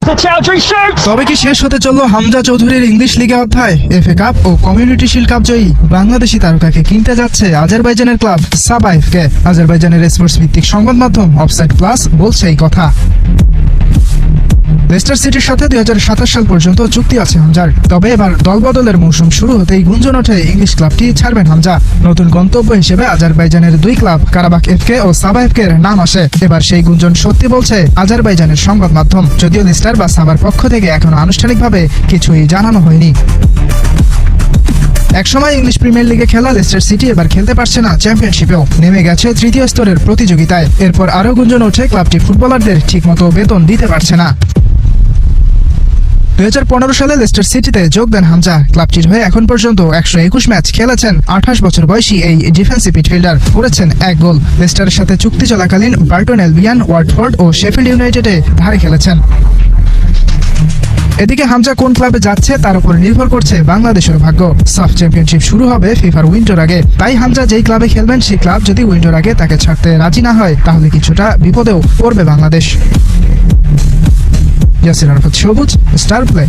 The Chowdhury shoots! তবে কি শেষ হতে চলল হামজা চৌধুরীর ইংলিশ লিগে অধ্যায়? এফএ কাপ ও কমিউনিটি শিল্ড কাপ জয়ী বাংলাদেশি তারকাকে কিনতে যাচ্ছে আজারবাইজানের ক্লাব সাবাইফকে। আজারবাইজানের স্পোর্টস ভিত্তিক সংবাদ মাধ্যম অফসাইড প্লাস বলছে এই কথা। লেস্টার সিটির সাথে 2027 সাল পর্যন্ত চুক্তি আছে হামজার। তবে এবার দলবদলের মৌসুম শুরু হতেই গুঞ্জন ওঠে ইংলিশ ক্লাবটি ছাড়বেন হামজা। নতুন গন্তব্য হিসেবে আজারবাইজানের দুই ক্লাব কারাবাখ এফকে ও সাবাইফকের নাম আসে। এবার সেই গুঞ্জন সত্যি বলছে আজারবাইজানের সংবাদ মাধ্যম, যদিও লেস্টার বা সাবার পক্ষ থেকে এখনো আনুষ্ঠানিকভাবে কিছুই জানানো হয়নি। একসময় ইংলিশ প্রিমিয়ার লিগে খেলা লেস্টার সিটি এবার খেলতে পারছে না চ্যাম্পিয়নশিপেও, নেমে গেছে তৃতীয় স্তরের প্রতিযোগিতায়। এরপর আরও গুঞ্জন ওঠে ক্লাবটি ফুটবলারদের ঠিকমতো বেতন দিতে পারছে না। 2015 সালে লেস্টার সিটিতে যোগ দেন হামজা। ক্লাবটির হয়ে এখন পর্যন্ত 121 ম্যাচ খেলেছেন। 28 বছর বয়সী এই ডিফেন্সিভ মিডফিল্ডার করেছেন 1 গোল। লেস্টারের সাথে চুক্তি চলাকালীন বার্টন অ্যালবিয়ন, ওয়াটফোর্ড ও শেফিল্ড ইউনাইটেডে ধারে খেলেছেন। এদিকে হামজা কোন ক্লাবে যাচ্ছে তার উপর নির্ভর করছে বাংলাদেশের ভাগ্য। সাফ চ্যাম্পিয়নশিপ শুরু হবে ফিফার উইন্ডোর আগে। তাই হামজা যেই ক্লাবে খেলবেন সেই ক্লাব যদি উইন্ডোর আগে তাকে ছাড়তে রাজি না হয় তাহলে কিছুটা বিপদেও পড়বে বাংলাদেশ। ইয়াসির আরাফাত সবুজ, স্টার প্লে।